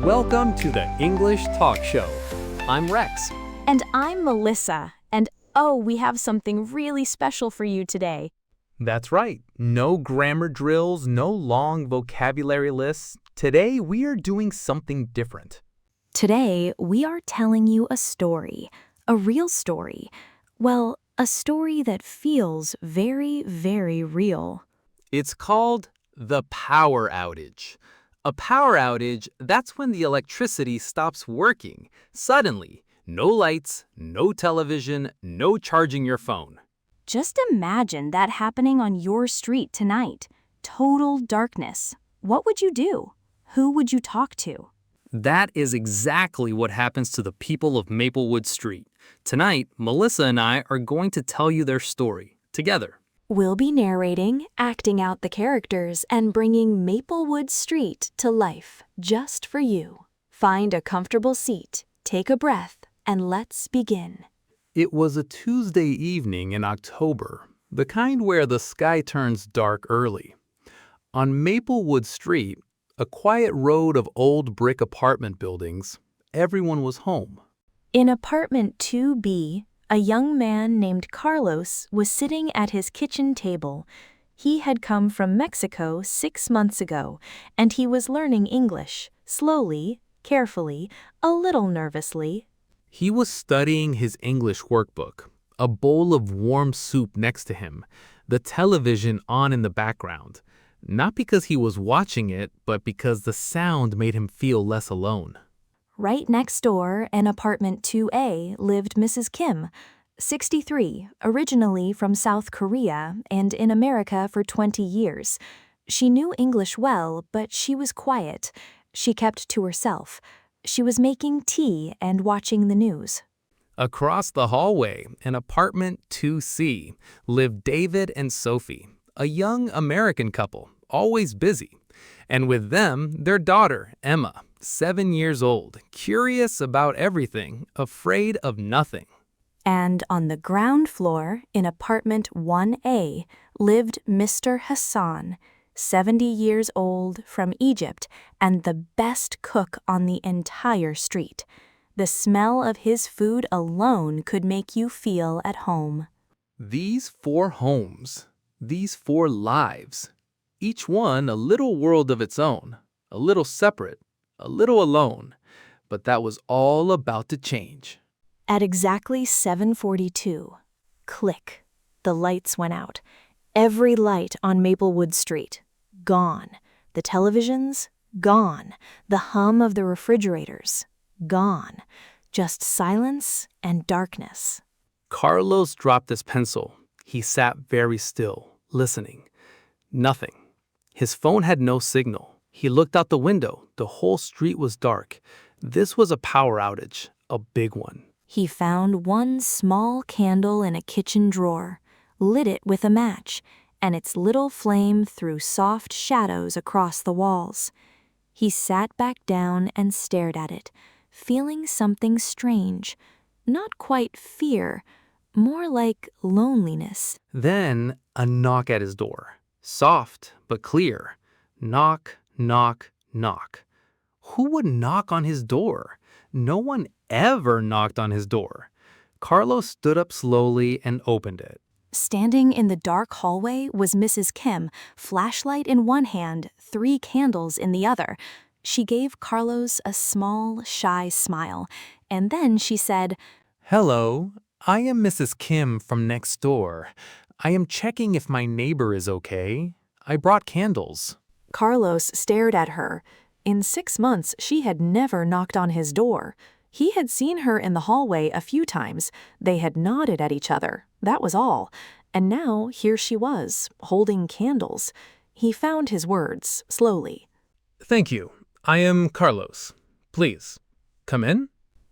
Welcome to the English Talk Show. I'm Rex. And I'm Melissa. And oh, we have something really special for you today. That's right. No grammar drills, no long vocabulary lists. Today we are doing something different. Today, we are telling you a story, a real story. Well, a story that feels very, very real. It's called the Power Outage. A power outage, that's when the electricity stops working. Suddenly, no lights, no television, no charging your phone. Just imagine that happening on your street tonight. Total darkness. What would you do? Who would you talk to? That is exactly what happens to the people of Maplewood Street. Tonight, Melissa and I are going to tell you their story, together. We'll be narrating, acting out the characters, and bringing Maplewood Street to life just for you. Find a comfortable seat, take a breath, and let's begin. It was a Tuesday evening in October, the kind where the sky turns dark early. On Maplewood Street, a quiet road of old brick apartment buildings, everyone was home. In apartment 2B, a young man named Carlos was sitting at his kitchen table. He had come from Mexico 6 months ago, and he was learning English, slowly, carefully, a little nervously. He was studying his English workbook, a bowl of warm soup next to him, the television on in the background. Not because he was watching it, but because the sound made him feel less alone. Right next door, in apartment 2A, lived Mrs. Kim, 63, originally from South Korea and in America for 20 years. She knew English well, but she was quiet. She kept to herself. She was making tea and watching the news. Across the hallway, in apartment 2C, lived David and Sophie, a young American couple, always busy. And with them, their daughter, Emma, 7 years old, curious about everything, afraid of nothing. And on the ground floor, in apartment 1A, lived Mr. Hassan, 70 years old, from Egypt, and the best cook on the entire street. The smell of his food alone could make you feel at home. These 4 homes, these 4 lives, each one a little world of its own, a little separate, a little alone, but that was all about to change. At exactly 7:42, click, the lights went out. Every light on Maplewood Street, gone. The televisions, gone. The hum of the refrigerators, gone. Just silence and darkness. Carlos dropped his pencil. He sat very still, listening. Nothing. His phone had no signal. He looked out the window. The whole street was dark. This was a power outage, a big one. He found one small candle in a kitchen drawer, lit it with a match, and its little flame threw soft shadows across the walls. He sat back down and stared at it, feeling something strange. Not quite fear, more like loneliness. Then a knock at his door. Soft but clear. Knock, knock, knock. Who would knock on his door? No one ever knocked on his door. Carlos stood up slowly and opened it. Standing in the dark hallway was Mrs. Kim, flashlight in one hand, 3 candles in the other. She gave Carlos a small, shy smile, and then she said, "Hello, I am Mrs. Kim from next door. I am checking if my neighbor is okay. I brought candles." Carlos stared at her. In 6 months, she had never knocked on his door. He had seen her in the hallway a few times. They had nodded at each other. That was all. And now here she was, holding candles. He found his words, slowly. "Thank you. I am Carlos. Please, come in."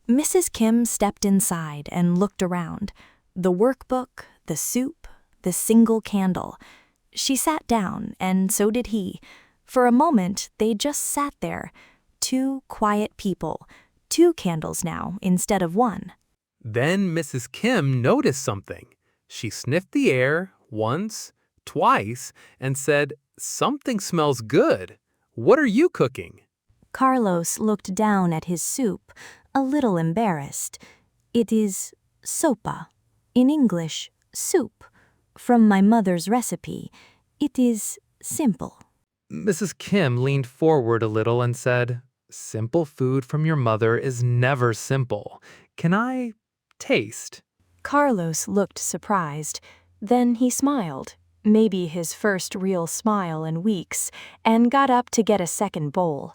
Mrs. Kim stepped inside and looked around. The workbook, the soup, the single candle. She sat down, and so did he. For a moment, they just sat there. 2 quiet people. 2 candles now instead of 1. Then Mrs. Kim noticed something. She sniffed the air once, twice, and said, "Something smells good. What are you cooking?" Carlos looked down at his soup, a little embarrassed. It is sopa. In English, soup. From my mother's recipe. It is simple. Mrs. Kim leaned forward a little and said, "Simple food from your mother is never simple. Can I taste?" Carlos looked surprised. Then he smiled, maybe his first real smile in weeks, and got up to get a second bowl.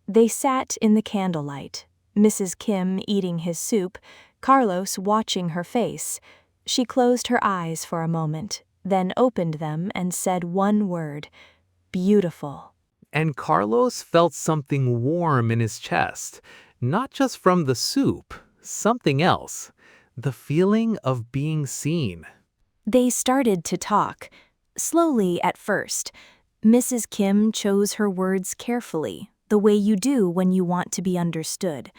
They sat in the candlelight, Mrs. Kim eating his soup, Carlos watching her face. She closed her eyes for a moment, then opened them and said one word, "Beautiful." And Carlos felt something warm in his chest, not just from the soup, something else, the feeling of being seen. They started to talk, slowly at first. Mrs. Kim chose her words carefully, the way you do when you want to be understood.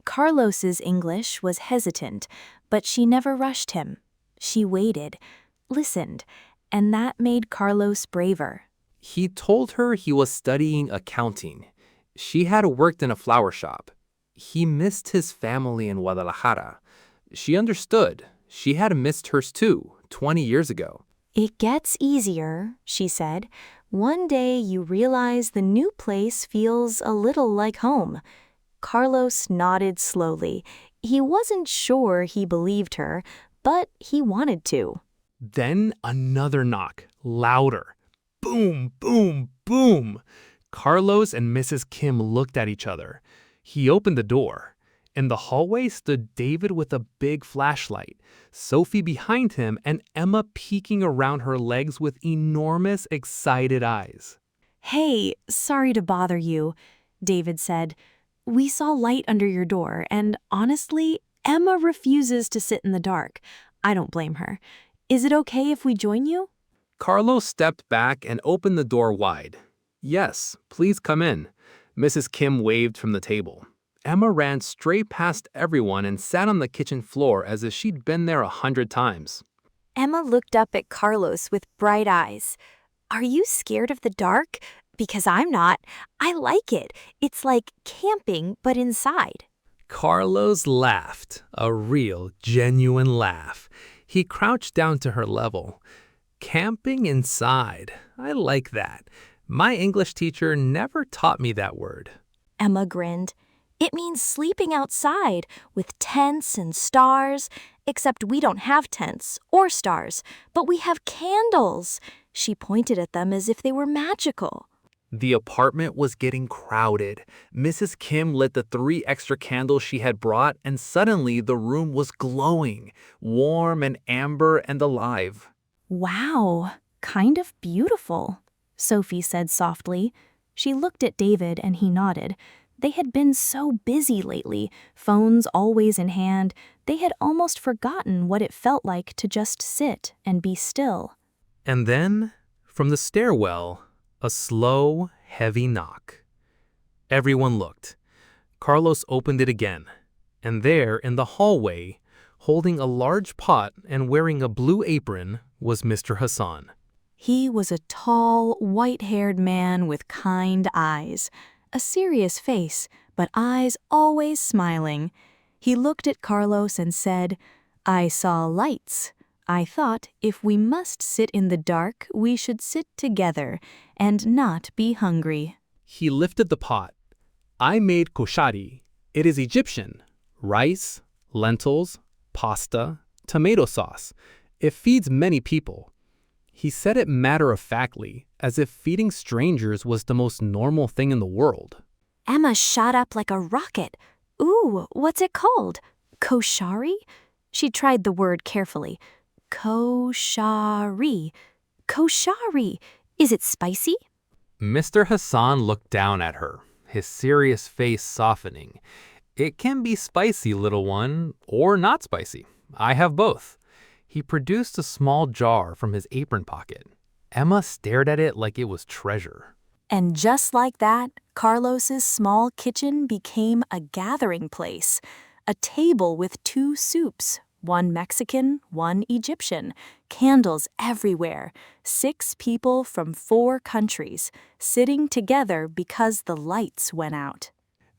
Carlos's English was hesitant, but she never rushed him. She waited, listened, and that made Carlos braver. He told her he was studying accounting. She had worked in a flower shop. He missed his family in Guadalajara. She understood. She had missed hers too, 20 years ago. "It gets easier," she said. "One day you realize the new place feels a little like home." Carlos nodded slowly. He wasn't sure he believed her, but he wanted to. Then another knock, louder. Boom, boom, boom. Carlos and Mrs. Kim looked at each other. He opened the door. In the hallway stood David with a big flashlight, Sophie behind him, and Emma peeking around her legs with enormous, excited eyes. "Hey, sorry to bother you," David said. "We saw light under your door, and honestly, Emma refuses to sit in the dark. I don't blame her. Is it okay if we join you?" Carlos stepped back and opened the door wide. "Yes, please come in." Mrs. Kim waved from the table. Emma ran straight past everyone and sat on the kitchen floor as if she'd been there 100 times. Emma looked up at Carlos with bright eyes. "Are you scared of the dark? Because I'm not. I like it. It's like camping, but inside." Carlos laughed, a real, genuine laugh. He crouched down to her level. "Camping inside. I like that. My English teacher never taught me that word." Emma grinned. "It means sleeping outside with tents and stars, except we don't have tents or stars, but we have candles." She pointed at them as if they were magical. The apartment was getting crowded. Mrs. Kim lit the 3 extra candles she had brought, and suddenly the room was glowing, warm and amber and alive. "Wow, kind of beautiful," Sophie said softly. She looked at David and he nodded. They had been so busy lately, phones always in hand, they had almost forgotten what it felt like to just sit and be still. And then, from the stairwell, a slow, heavy knock. Everyone looked. Carlos opened it again, and there in the hallway, holding a large pot and wearing a blue apron, was Mr. Hassan. He was a tall, white-haired man with kind eyes, a serious face, but eyes always smiling. He looked at Carlos and said, "I saw lights. I thought if we must sit in the dark, we should sit together and not be hungry." He lifted the pot. "I made koshari. It is Egyptian. Rice, lentils, pasta, tomato sauce. It feeds many people." He said it matter-of-factly, as if feeding strangers was the most normal thing in the world. Emma shot up like a rocket. "Ooh, what's it called? Koshari?" She tried the word carefully. Koshari. Koshari. Is it spicy? Mr. Hassan looked down at her, his serious face softening. "It can be spicy, little one, or not spicy. I have both." He produced a small jar from his apron pocket. Emma stared at it like it was treasure. And just like that, Carlos's small kitchen became a gathering place, a table with 2 soups, one Mexican, one Egyptian, candles everywhere, 6 people from 4 countries, sitting together because the lights went out.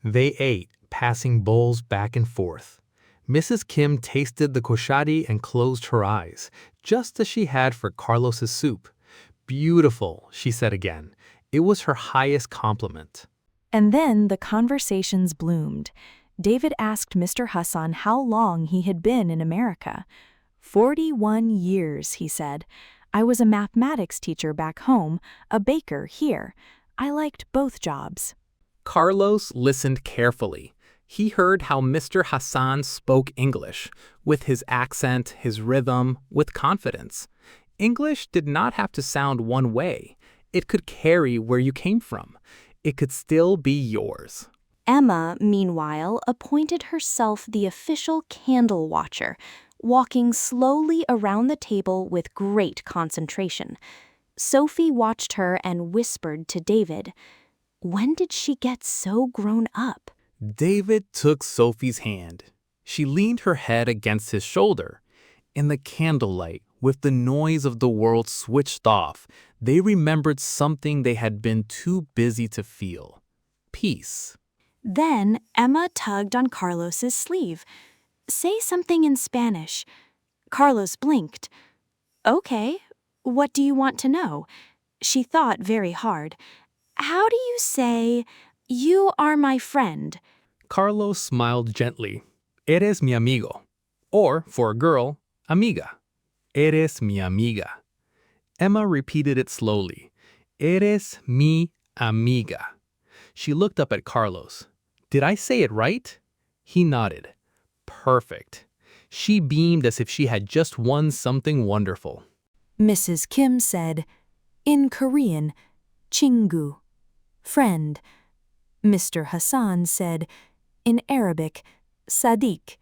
They ate, passing bowls back and forth. Mrs. Kim tasted the koshari and closed her eyes, just as she had for Carlos's soup. Beautiful, she said again. It was her highest compliment. And then the conversations bloomed. David asked Mr. Hassan how long he had been in America. 41 years, he said. I was a mathematics teacher back home, a baker here. I liked both jobs. Carlos listened carefully. He heard how Mr. Hassan spoke English, with his accent, his rhythm, with confidence. English did not have to sound one way. It could carry where you came from. It could still be yours. Emma, meanwhile, appointed herself the official candle watcher, walking slowly around the table with great concentration. Sophie watched her and whispered to David, "When did she get so grown up?" David took Sophie's hand. She leaned her head against his shoulder. In the candlelight, with the noise of the world switched off, they remembered something they had been too busy to feel. Peace. Then Emma tugged on Carlos's sleeve. "Say something in Spanish." Carlos blinked. "Okay, what do you want to know?" She thought very hard. "How do you say, 'You are my friend'?" Carlos smiled gently. Eres mi amigo. Or, for a girl, amiga. Eres mi amiga. Emma repeated it slowly. Eres mi amiga. She looked up at Carlos. Did I say it right? He nodded. Perfect. She beamed as if she had just won something wonderful. Mrs. Kim said, in Korean, 친구, friend. Mr. Hassan said, in Arabic, sadiq,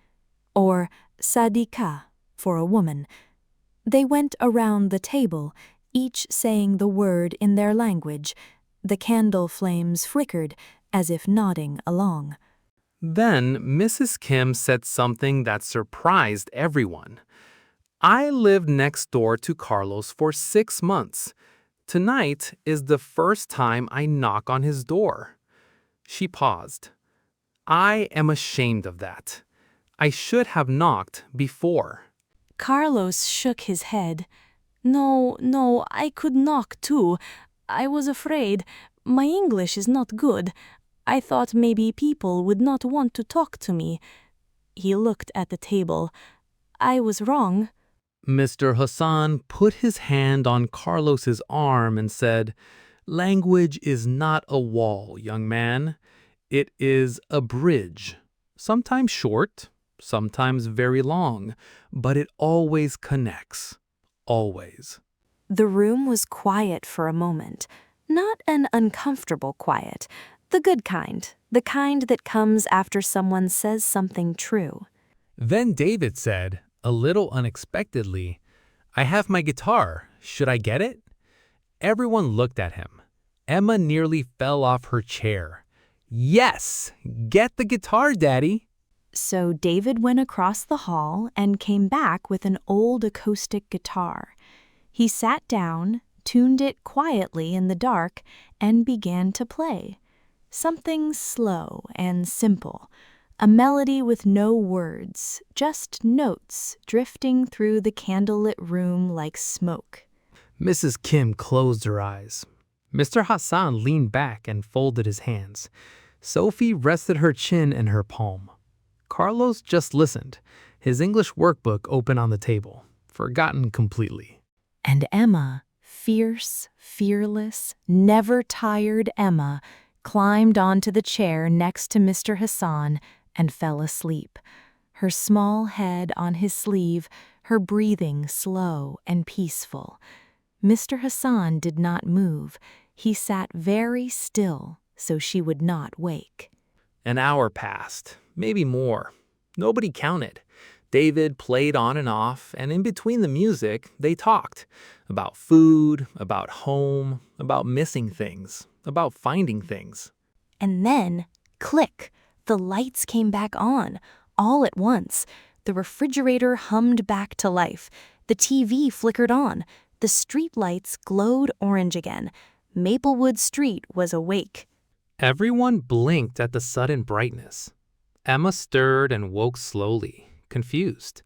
or sadika, for a woman. They went around the table, each saying the word in their language. The candle flames flickered, as if nodding along. Then Mrs. Kim said something that surprised everyone. I lived next door to Carlos for 6 months. Tonight is the first time I knock on his door. She paused. I am ashamed of that. I should have knocked before. Carlos shook his head. No, I could knock too. I was afraid. My English is not good. I thought maybe people would not want to talk to me. He looked at the table. I was wrong. Mr. Hassan put his hand on Carlos's arm and said, Language is not a wall, young man. It is a bridge. Sometimes short, sometimes very long, but it always connects. Always. The room was quiet for a moment. Not an uncomfortable quiet. The good kind. The kind that comes after someone says something true. Then David said, a little unexpectedly, I have my guitar. Should I get it? Everyone looked at him. Emma nearly fell off her chair. Yes, get the guitar, Daddy. So David went across the hall and came back with an old acoustic guitar. He sat down, tuned it quietly in the dark, and began to play. Something slow and simple. A melody with no words, just notes drifting through the candlelit room like smoke. Mrs. Kim closed her eyes. Mr. Hassan leaned back and folded his hands. Sophie rested her chin in her palm. Carlos just listened, his English workbook open on the table, forgotten completely. And Emma, fierce, fearless, never-tired Emma, climbed onto the chair next to Mr. Hassan and fell asleep, her small head on his sleeve, her breathing slow and peaceful. Mr. Hassan did not move. He sat very still so she would not wake. An hour passed, maybe more. Nobody counted. David played on and off, and in between the music, they talked about food, about home, about missing things, about finding things. And then, click, the lights came back on, all at once. The refrigerator hummed back to life. The TV flickered on. The street lights glowed orange again. Maplewood Street was awake. Everyone blinked at the sudden brightness. Emma stirred and woke slowly, confused.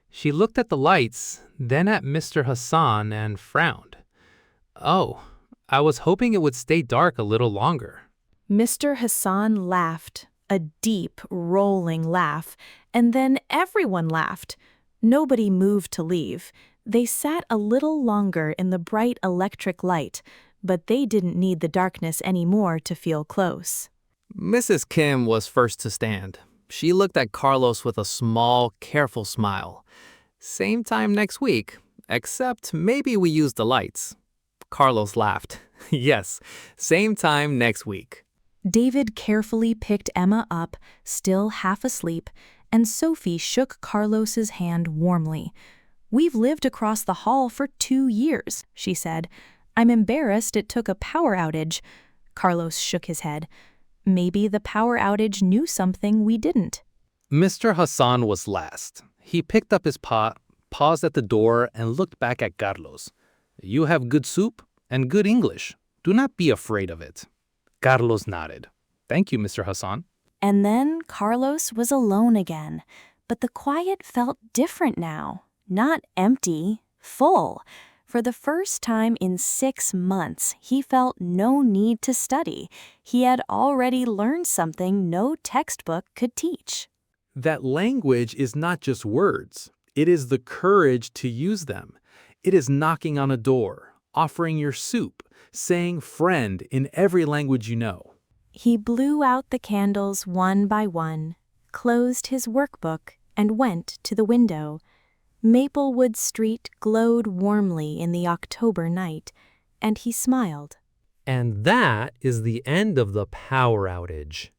She looked at the lights, then at Mr. Hassan and frowned. Oh, I was hoping it would stay dark a little longer. Mr. Hassan laughed, a deep, rolling laugh, and then everyone laughed. Nobody moved to leave. They sat a little longer in the bright electric light, but they didn't need the darkness anymore to feel close. Mrs. Kim was first to stand. She looked at Carlos with a small, careful smile. Same time next week, except maybe we use the lights. Carlos laughed. Yes, same time next week. David carefully picked Emma up, still half asleep, and Sophie shook Carlos's hand warmly. "We've lived across the hall for 2 years," she said. "I'm embarrassed it took a power outage." Carlos shook his head. Maybe the power outage knew something we didn't. Mr. Hassan was last. He picked up his pot, paused at the door, and looked back at Carlos. "You have good soup and good English. Do not be afraid of it." Carlos nodded. "Thank you, Mr. Hassan." And then Carlos was alone again, but the quiet felt different now. Not empty, full. For the first time in 6 months, he felt no need to study. He had already learned something no textbook could teach. That language is not just words. It is the courage to use them. It is knocking on a door, offering your soup, saying friend in every language you know. He blew out the candles one by one, closed his workbook, and went to the window. Maplewood Street glowed warmly in the October night, and he smiled. And that is the end of the power outage.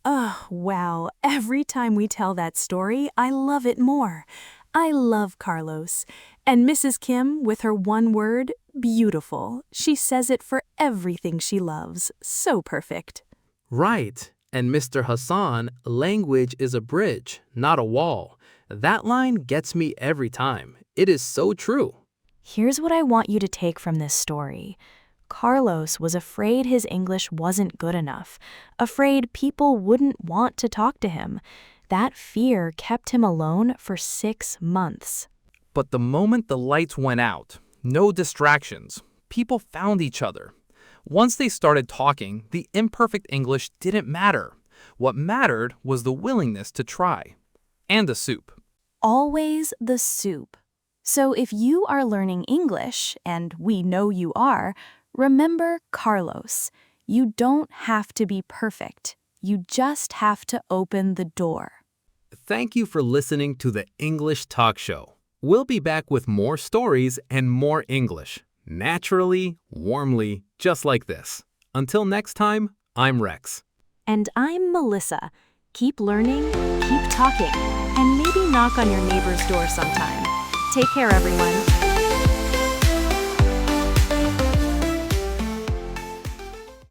Oh, wow. Every time we tell that story, I love it more. I love Carlos. And Mrs. Kim, with her one word, beautiful. She says it for everything she loves. So perfect. Right. And Mr. Hassan, language is a bridge, not a wall. That line gets me every time. It is so true. Here's what I want you to take from this story. Carlos was afraid his English wasn't good enough, afraid people wouldn't want to talk to him. That fear kept him alone for 6 months. But the moment the lights went out, no distractions, people found each other. Once they started talking, the imperfect English didn't matter. What mattered was the willingness to try. And the soup. Always the soup. So if you are learning English, and we know you are, remember Carlos. You don't have to be perfect. You just have to open the door. Thank you for listening to the English Talk Show. We'll be back with more stories and more English. Naturally, warmly, just like this. Until next time, I'm Rex. And I'm Melissa. Keep learning, keep talking, and maybe knock on your neighbor's door sometime. Take care, everyone.